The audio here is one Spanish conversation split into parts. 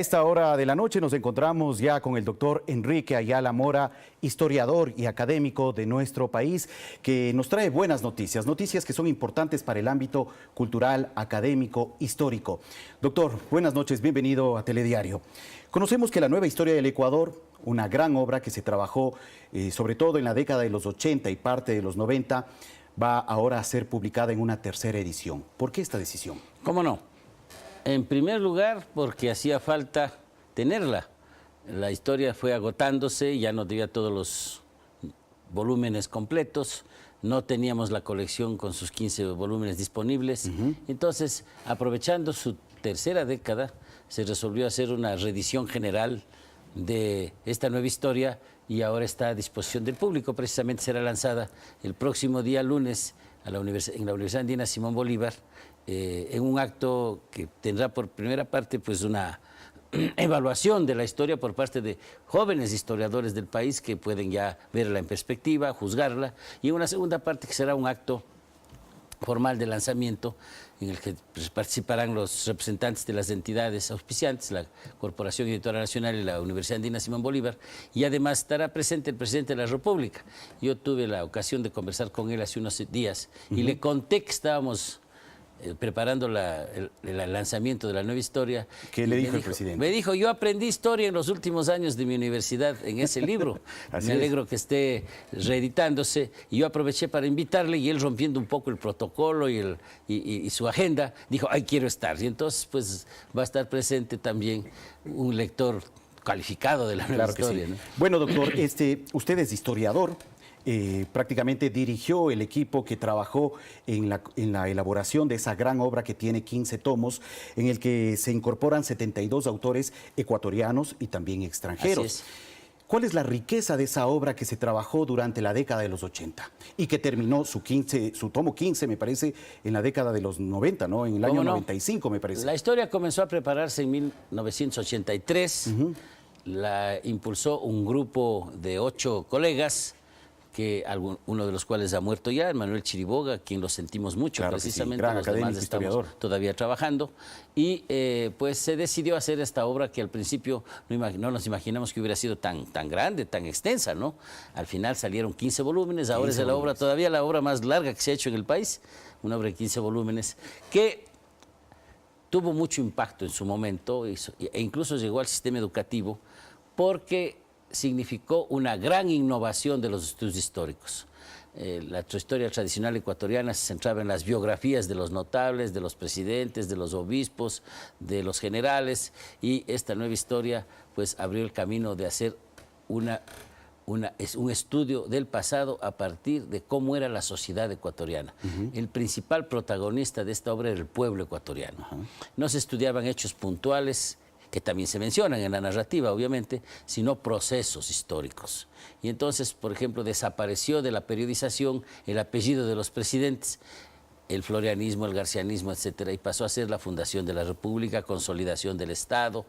A esta hora de la noche nos encontramos ya con el doctor Enrique Ayala Mora, historiador y académico de nuestro país, que nos trae buenas noticias, noticias que son importantes para el ámbito cultural, académico, histórico. Doctor, buenas noches, bienvenido a Telediario. Conocemos que la nueva historia del Ecuador, una gran obra que se trabajó sobre todo en la década de los 80 y parte de los 90, va ahora a ser publicada en una tercera edición. ¿Por qué esta decisión? ¿Cómo no? En primer lugar, porque hacía falta tenerla. La historia fue agotándose, ya no tenía todos los volúmenes completos, no teníamos la colección con sus 15 volúmenes disponibles. Entonces, aprovechando su tercera década, se resolvió hacer una reedición general de esta nueva historia y ahora está a disposición del público. Precisamente será lanzada el próximo día lunes en la Universidad Andina Simón Bolívar, en un acto que tendrá por primera parte pues una evaluación de la historia por parte de jóvenes historiadores del país que pueden ya verla en perspectiva, juzgarla, y en una segunda parte que será un acto formal de lanzamiento en el que participarán los representantes de las entidades auspiciantes, la Corporación Editora Nacional y la Universidad Andina Simón Bolívar, y además estará presente el presidente de la República. Yo tuve la ocasión de conversar con él hace unos días y le conté que estábamos preparando el lanzamiento de la nueva historia. ¿Qué le dijo el presidente? Me dijo, yo aprendí historia en los últimos años de mi universidad en ese libro. Me alegro que esté reeditándose, y yo aproveché para invitarle, y él, rompiendo un poco el protocolo y su agenda, dijo, ay, quiero estar. Y entonces pues va a estar presente también un lector calificado de la nueva historia, sí. ¿no? Bueno, doctor, usted es historiador. Prácticamente dirigió el equipo que trabajó en la elaboración de esa gran obra que tiene 15 tomos, en el que se incorporan 72 autores ecuatorianos y también extranjeros. Así es. ¿Cuál es la riqueza de esa obra que se trabajó durante la década de los 80 y que terminó su tomo 15, me parece, en la década de los 90, ¿no? En el año 95, me parece. La historia comenzó a prepararse en 1983. La impulsó un grupo de 8 colegas, que uno de los cuales ha muerto ya, Manuel Chiriboga, quien lo sentimos mucho, claro, precisamente, sí, los demás estamos todavía trabajando, y pues se decidió hacer esta obra que al principio no nos imaginamos que hubiera sido tan grande, tan extensa, ¿no? Al final salieron 15 volúmenes, ahora es la obra, todavía la obra más larga que se ha hecho en el país, una obra de 15 volúmenes, que tuvo mucho impacto en su momento, e incluso llegó al sistema educativo, porque significó una gran innovación de los estudios históricos. La historia tradicional ecuatoriana se centraba en las biografías de los notables, de los presidentes, de los obispos, de los generales, y esta nueva historia pues abrió el camino de hacer un estudio del pasado a partir de cómo era la sociedad ecuatoriana. El principal protagonista de esta obra era el pueblo ecuatoriano. No se estudiaban hechos puntuales, que también se mencionan en la narrativa, obviamente, sino procesos históricos. Y entonces, por ejemplo, desapareció de la periodización el apellido de los presidentes, el florianismo, el garcianismo, etcétera, y pasó a ser la fundación de la República, consolidación del Estado,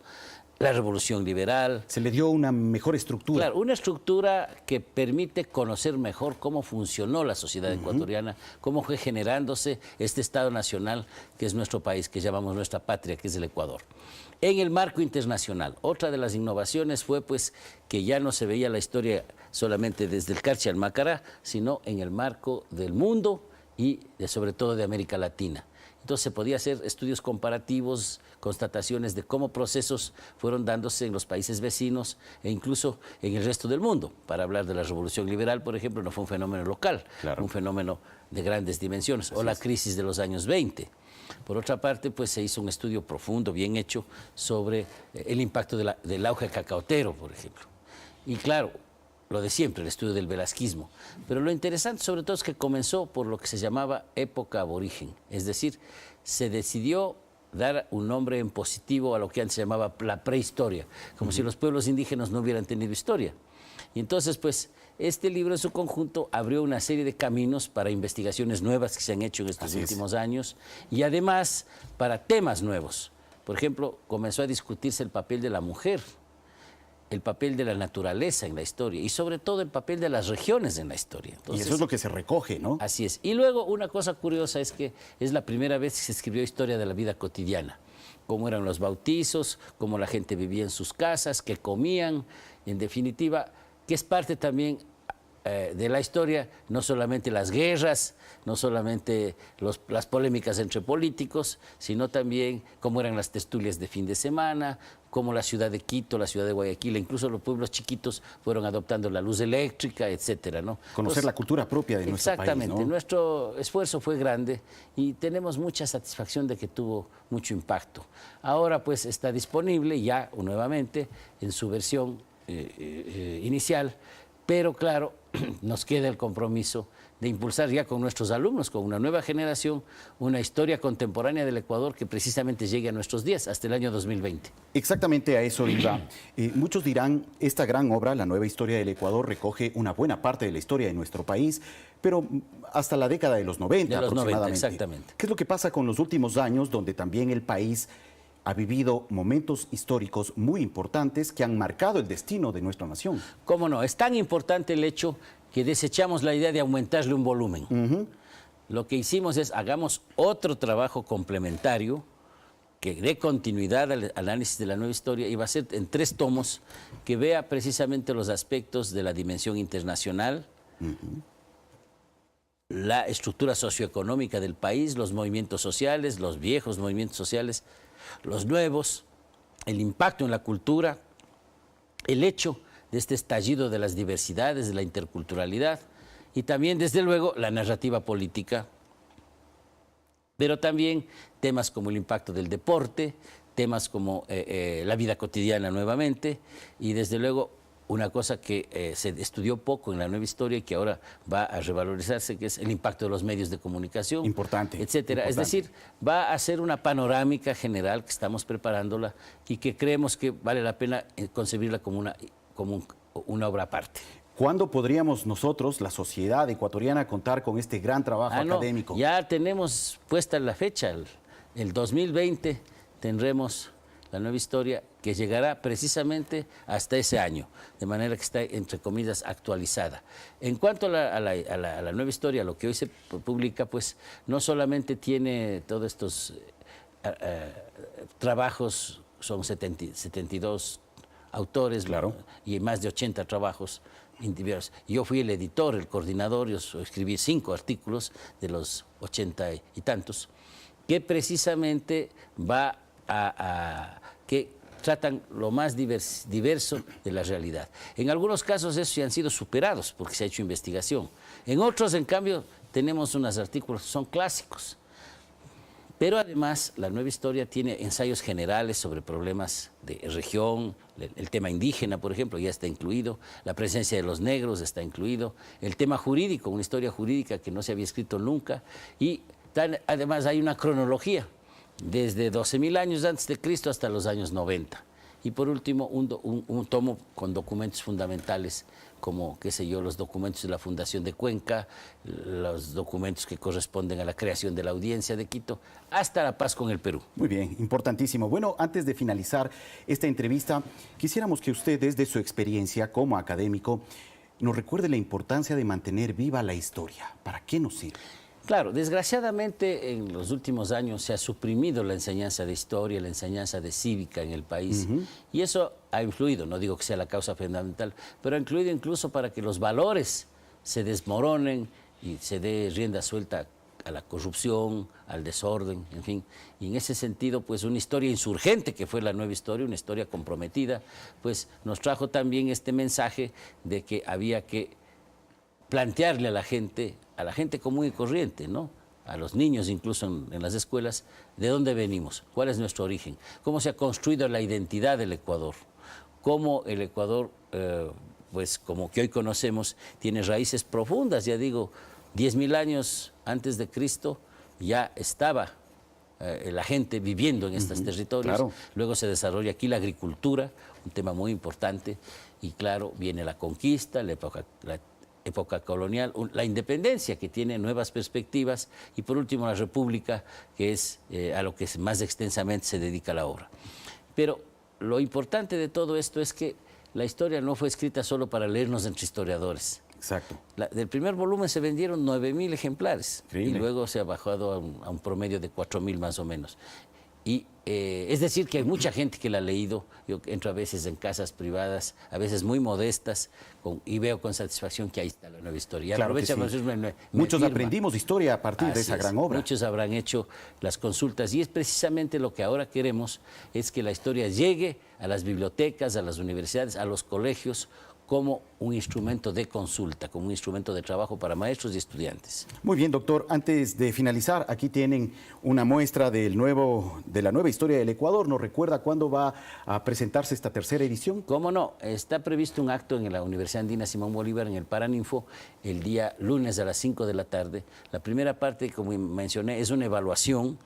la revolución liberal. Se le dio una mejor estructura. Claro, una estructura que permite conocer mejor cómo funcionó la sociedad ecuatoriana, cómo fue generándose este Estado nacional que es nuestro país, que llamamos nuestra patria, que es el Ecuador. En el marco internacional, otra de las innovaciones fue pues que ya no se veía la historia solamente desde el Carchi al Macará, sino en el marco del mundo y sobre todo de América Latina. Entonces se podía hacer estudios comparativos, constataciones de cómo procesos fueron dándose en los países vecinos e incluso en el resto del mundo. Para hablar de la Revolución Liberal, por ejemplo, no fue un fenómeno local, un fenómeno de grandes dimensiones, o la crisis de los años 20. Por otra parte, pues se hizo un estudio profundo, bien hecho, sobre el impacto del auge cacaotero, por ejemplo. Y claro, lo de siempre, el estudio del velasquismo. Pero lo interesante sobre todo es que comenzó por lo que se llamaba época aborigen, es decir, se decidió dar un nombre en positivo a lo que antes se llamaba la prehistoria, como si los pueblos indígenas no hubieran tenido historia. Y entonces, pues, este libro en su conjunto abrió una serie de caminos para investigaciones nuevas que se han hecho en estos últimos años, y además para temas nuevos. Por ejemplo, comenzó a discutirse el papel de la mujer, el papel de la naturaleza en la historia y sobre todo el papel de las regiones en la historia. Entonces, y eso es lo que se recoge, ¿no? Así es. Y luego una cosa curiosa es que es la primera vez que se escribió historia de la vida cotidiana, cómo eran los bautizos, cómo la gente vivía en sus casas, qué comían, en definitiva, que es parte también de la historia, no solamente las guerras, no solamente las polémicas entre políticos, sino también cómo eran las tertulias de fin de semana, cómo la ciudad de Quito, la ciudad de Guayaquil, incluso los pueblos chiquitos fueron adoptando la luz eléctrica, etcétera, ¿no? Conocer la cultura propia de nuestro país, ¿no? Exactamente, nuestro esfuerzo fue grande y tenemos mucha satisfacción de que tuvo mucho impacto. Ahora pues está disponible ya nuevamente en su versión inicial, pero claro, nos queda el compromiso de impulsar ya con nuestros alumnos, con una nueva generación, una historia contemporánea del Ecuador que precisamente llegue a nuestros días, hasta el año 2020. Exactamente a eso iba. Muchos dirán, esta gran obra, La nueva historia del Ecuador, recoge una buena parte de la historia de nuestro país, pero hasta la década de los 90 aproximadamente. Exactamente. ¿Qué es lo que pasa con los últimos años, donde también el país ha vivido momentos históricos muy importantes que han marcado el destino de nuestra nación? ¿Cómo no? Es tan importante el hecho que desechamos la idea de aumentarle un volumen. Lo que hicimos es, hagamos otro trabajo complementario que dé continuidad al análisis de la nueva historia y va a ser en 3 tomos que vea precisamente los aspectos de la dimensión internacional, la estructura socioeconómica del país, los movimientos sociales, los viejos movimientos sociales, los nuevos, el impacto en la cultura, el hecho de este estallido de las diversidades, de la interculturalidad y también, desde luego, la narrativa política, pero también temas como el impacto del deporte, temas como la vida cotidiana nuevamente y, desde luego, una cosa que se estudió poco en la nueva historia y que ahora va a revalorizarse, que es el impacto de los medios de comunicación, importante, etcétera. Es decir, va a ser una panorámica general que estamos preparándola y que creemos que vale la pena concebirla como una obra aparte. ¿Cuándo podríamos nosotros, la sociedad ecuatoriana, contar con este gran trabajo académico? Ya tenemos puesta la fecha, el 2020 tendremos la nueva historia que llegará precisamente hasta ese año, de manera que está, entre comillas, actualizada. En cuanto a la nueva historia, lo que hoy se publica, pues no solamente tiene todos estos trabajos, son 72 autores, claro, y más de 80 trabajos individuales. Yo fui el editor, el coordinador, yo escribí 5 artículos de los 80 y tantos, que precisamente que tratan lo más diverso de la realidad. En algunos casos esos ya han sido superados porque se ha hecho investigación. En otros, en cambio, tenemos unos artículos que son clásicos. Pero además, la nueva historia tiene ensayos generales sobre problemas de región, el tema indígena, por ejemplo, ya está incluido, la presencia de los negros está incluido, el tema jurídico, una historia jurídica que no se había escrito nunca, y además hay una cronología, desde 12.000 años antes de Cristo hasta los años 90. Y por último, un tomo con documentos fundamentales como, qué sé yo, los documentos de la Fundación de Cuenca, los documentos que corresponden a la creación de la Audiencia de Quito, hasta la paz con el Perú. Muy bien, importantísimo. Bueno, antes de finalizar esta entrevista, quisiéramos que usted, desde su experiencia como académico, nos recuerde la importancia de mantener viva la historia. ¿Para qué nos sirve? Claro, desgraciadamente en los últimos años se ha suprimido la enseñanza de historia, la enseñanza de cívica en el país, y eso ha influido, no digo que sea la causa fundamental, pero ha influido incluso para que los valores se desmoronen y se dé rienda suelta a la corrupción, al desorden, en fin. Y en ese sentido, pues una historia insurgente, que fue la nueva historia, una historia comprometida, pues nos trajo también este mensaje de que había que plantearle a la gente común y corriente, ¿no?, a los niños incluso en las escuelas, de dónde venimos, cuál es nuestro origen, cómo se ha construido la identidad del Ecuador, cómo el Ecuador, pues como que hoy conocemos, tiene raíces profundas. Ya digo, 10.000 años antes de Cristo ya estaba la gente viviendo en estos territorios. Claro. Luego se desarrolla aquí la agricultura, un tema muy importante, y claro, viene la conquista, la época colonial, la independencia, que tiene nuevas perspectivas, y por último la república, que es a lo que más extensamente se dedica la obra. Pero lo importante de todo esto es que la historia no fue escrita solo para leernos entre historiadores. Exacto. Del primer volumen se vendieron 9.000 ejemplares. Increíble. Y luego se ha bajado a un promedio de 4.000 más o menos. Y es decir, que hay mucha gente que la ha leído. Yo entro a veces en casas privadas, a veces muy modestas, y veo con satisfacción que ahí está la nueva historia. Claro que sí. Muchos aprendimos historia a partir de esa gran obra. Muchos habrán hecho las consultas y es precisamente lo que ahora queremos, es que la historia llegue a las bibliotecas, a las universidades, a los colegios, como un instrumento de consulta, como un instrumento de trabajo para maestros y estudiantes. Muy bien, doctor. Antes de finalizar, aquí tienen una muestra de la nueva historia del Ecuador. ¿Nos recuerda cuándo va a presentarse esta tercera edición? ¿Cómo no? Está previsto un acto en la Universidad Andina Simón Bolívar, en el Paraninfo, el día lunes a las 5 de la tarde. La primera parte, como mencioné, es una evaluación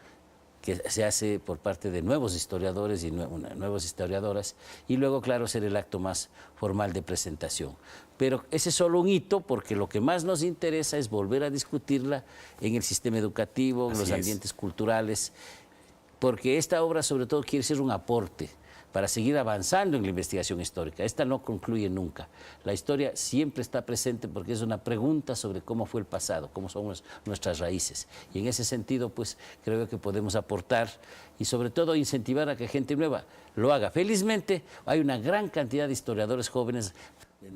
que se hace por parte de nuevos historiadores y nuevas historiadoras, y luego, claro, ser el acto más formal de presentación. Pero ese es solo un hito, porque lo que más nos interesa es volver a discutirla en el sistema educativo, en los ambientes culturales, porque esta obra sobre todo quiere ser un aporte para seguir avanzando en la investigación histórica. Esta no concluye nunca. La historia siempre está presente porque es una pregunta sobre cómo fue el pasado, cómo son nuestras raíces. Y en ese sentido, pues, creo que podemos aportar y sobre todo incentivar a que gente nueva lo haga. Felizmente, hay una gran cantidad de historiadores jóvenes.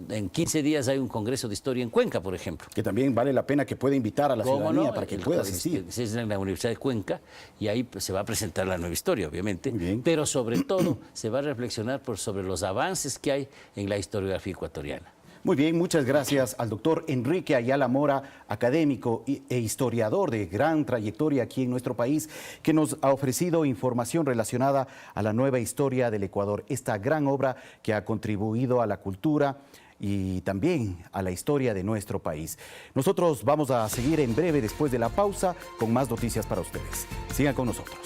En 15 días hay un congreso de historia en Cuenca, por ejemplo. Que también vale la pena que pueda invitar a la ciudadanía para que pueda asistir. Es en la Universidad de Cuenca y ahí pues, se va a presentar la nueva historia, obviamente. Muy bien. Pero sobre todo se va a reflexionar sobre los avances que hay en la historiografía ecuatoriana. Muy bien, muchas gracias al doctor Enrique Ayala Mora, académico e historiador de gran trayectoria aquí en nuestro país, que nos ha ofrecido información relacionada a la nueva historia del Ecuador, esta gran obra que ha contribuido a la cultura y también a la historia de nuestro país. Nosotros vamos a seguir en breve después de la pausa con más noticias para ustedes. Sigan con nosotros.